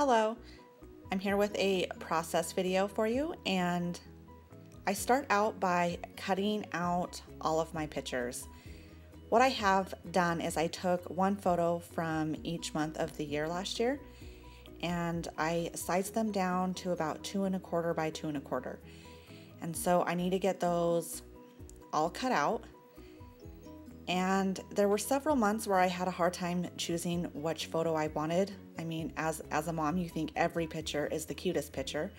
Hello, I'm here with a process video for you, and I start out by cutting out all of my pictures. What I have done is I took one photo from each month of the year last year and I sized them down to about 2¼ by 2¼ and so I need to get those all cut out. And there were several months where I had a hard time choosing which photo I wanted. I mean, as a mom, you think every picture is the cutest picture.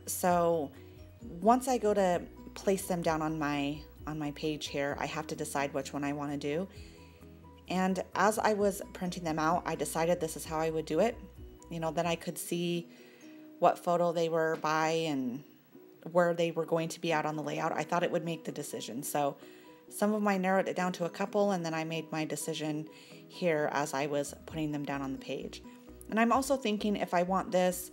So once I go to place them down on my page here, I have to decide which one I want to do. And as I was printing them out, I decided this is how I would do it. You know, then I could see what photo they were by and where they were going to be out on the layout. I thought it would make the decision. So some of them I narrowed it down to a couple, and then I made my decision here as I was putting them down on the page. And I'm also thinking if I want this,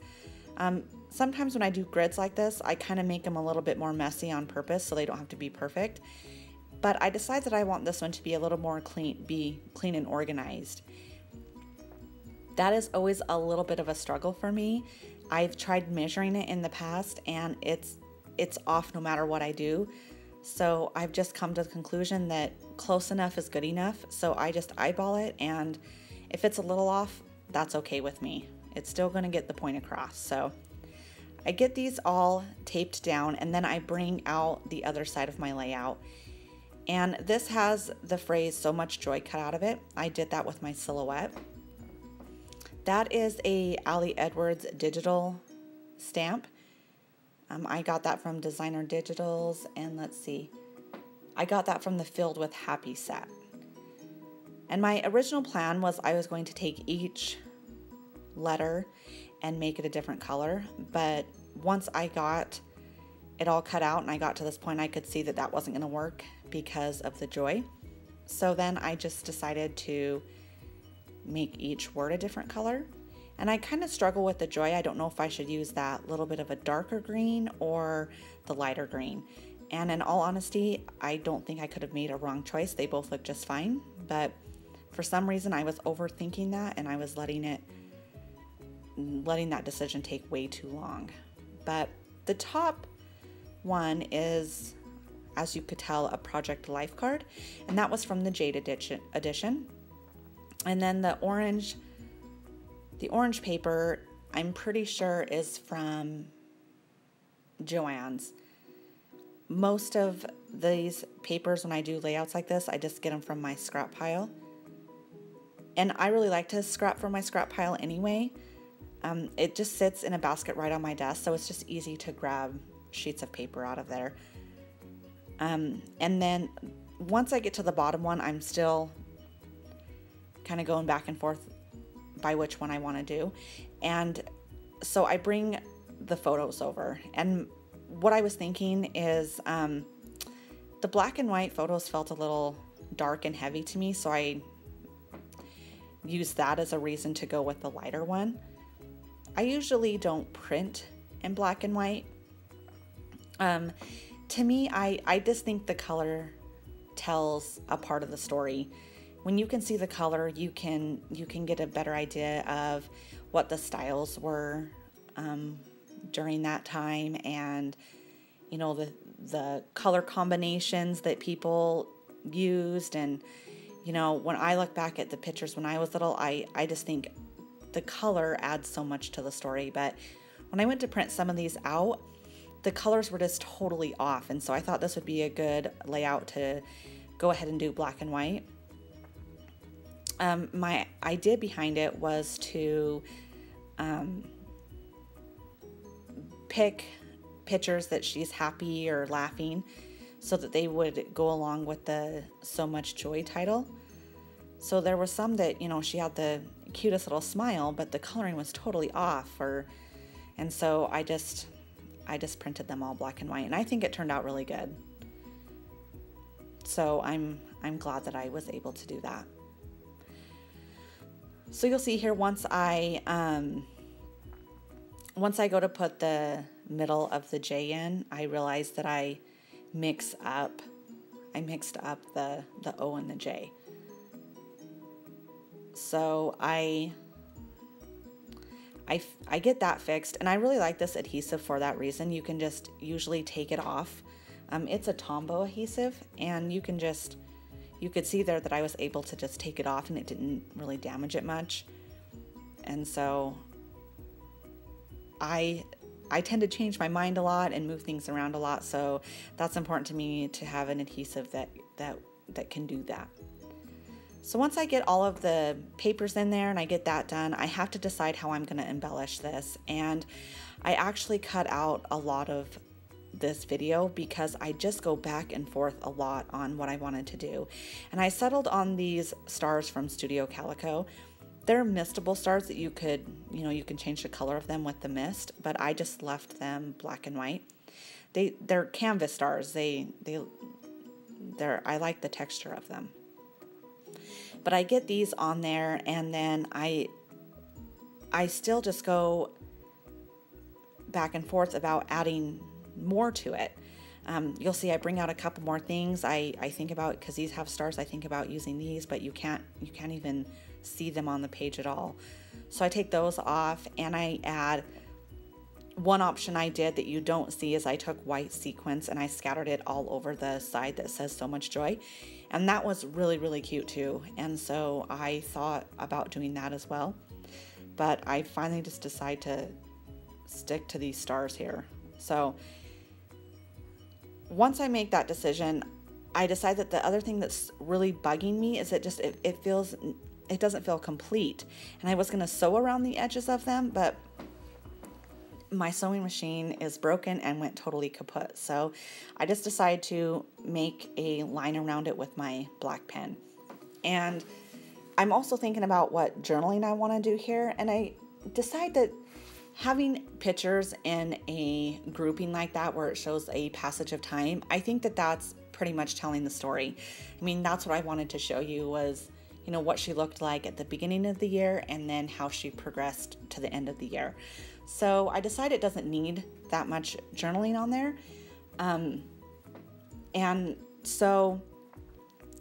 sometimes when I do grids like this, I kind of make them a little bit more messy on purpose so they don't have to be perfect. But I decided that I want this one to be a little more clean and organized. That is always a little bit of a struggle for me. I've tried measuring it in the past and it's off no matter what I do. So I've just come to the conclusion that close enough is good enough. So I just eyeball it, and if it's a little off, that's okay with me. It's still going to get the point across. So I get these all taped down, and then I bring out the other side of my layout. And this has the phrase "so much joy" cut out of it. I did that with my silhouette. That is a Ali Edwards digital stamp. I got that from Designer Digitals, and let's see, I got that from the Filled with Happy set. And my original plan was I was going to take each letter and make it a different color, but once I got it all cut out and I got to this point, I could see that that wasn't going to work because of the joy. So then I just decided to make each word a different color. And I kind of struggle with the joy. I don't know if I should use that little bit of a darker green or the lighter green. And in all honesty, I don't think I could have made a wrong choice. They both look just fine. But for some reason, I was overthinking that, and I was letting that decision take way too long. But the top one is, as you could tell, a Project Life card. And that was from the Jade edition. And then the orange paper, I'm pretty sure is from Joann's. Most of these papers, when I do layouts like this, I just get them from my scrap pile. And I really like to scrap from my scrap pile anyway. It just sits in a basket right on my desk, so it's just easy to grab sheets of paper out of there. And then once I get to the bottom one, I'm still kind of going back and forth by which one I want to do. And so I bring the photos over, and what I was thinking is the black and white photos felt a little dark and heavy to me, so I used that as a reason to go with the lighter one. I usually don't print in black and white. To me, I just think the color tells a part of the story. When you can see the color, you can get a better idea of what the styles were during that time, and you know, the color combinations that people used. And you know, when I look back at the pictures when I was little, I just think the color adds so much to the story. But when I went to print some of these out, the colors were just totally off, and so I thought this would be a good layout to go ahead and do black and white. My idea behind it was to pick pictures that she's happy or laughing so that they would go along with the "So Much Joy" title. So there were some that, you know, she had the cutest little smile, but the coloring was totally off, and so I just printed them all black and white, and I think it turned out really good. So I'm glad that I was able to do that. So you'll see here, once I go to put the middle of the J in, I realized that I mixed up the O and the J. So I I get that fixed, and I really like this adhesive for that reason. You can just usually take it off. It's a Tombow adhesive, and you could see there that I was able to just take it off and it didn't really damage it much. And so I tend to change my mind a lot and move things around a lot, so that's important to me to have an adhesive that can do that. So once I get all of the papers in there and I get that done, I have to decide how I'm going to embellish this. And I actually cut out a lot of this video because I just go back and forth a lot on what I wanted to do. And I settled on these stars from Studio Calico. They're mistable stars that you can change the color of them with the mist, but I just left them black and white. They're canvas stars. I like the texture of them. But I get these on there, and then I still just go back and forth about adding more to it. You'll see I bring out a couple more things I think about, because these have stars. I think about using these, but you can't even see them on the page at all. So I take those off, and I add one option I did that you don't see is I took white sequins and I scattered it all over the side that says "So Much Joy," and that was really, really cute too. And so I thought about doing that as well, but I finally just decided to stick to these stars here. So once I make that decision, I decide that the other thing that's really bugging me is it doesn't feel complete. And I was going to sew around the edges of them, but my sewing machine is broken and went totally kaput. So I just decided to make a line around it with my black pen. And I'm also thinking about what journaling I want to do here. And I decide that having pictures in a grouping like that where it shows a passage of time, I think that that's pretty much telling the story. I mean, that's what I wanted to show you was, what she looked like at the beginning of the year and then how she progressed to the end of the year. So I decided it doesn't need that much journaling on there. And so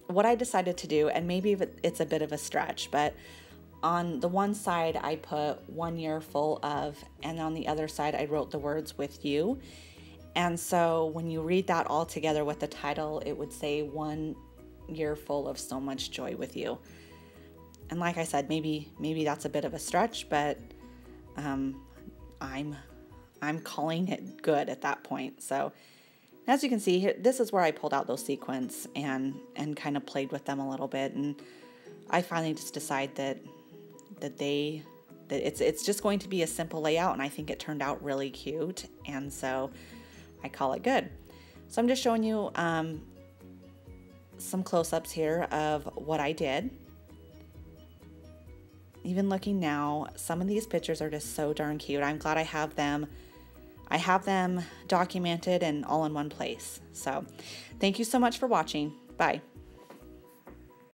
what I decided to do, and maybe it's a bit of a stretch, but on the one side I put 1 year full of, and on the other side I wrote the words "with you." And so when you read that all together with the title, it would say 1 year full of so much joy with you. And like I said, maybe that's a bit of a stretch, but I'm calling it good at that point. So as you can see here, this is where I pulled out those sequins and kind of played with them a little bit. And I finally just decided that it's just going to be a simple layout, and I think it turned out really cute. And so I call it good. So I'm just showing you some close-ups here of what I did. Even looking now, some of these pictures are just so darn cute. I'm glad I have them documented and all in one place. So thank you so much for watching. Bye.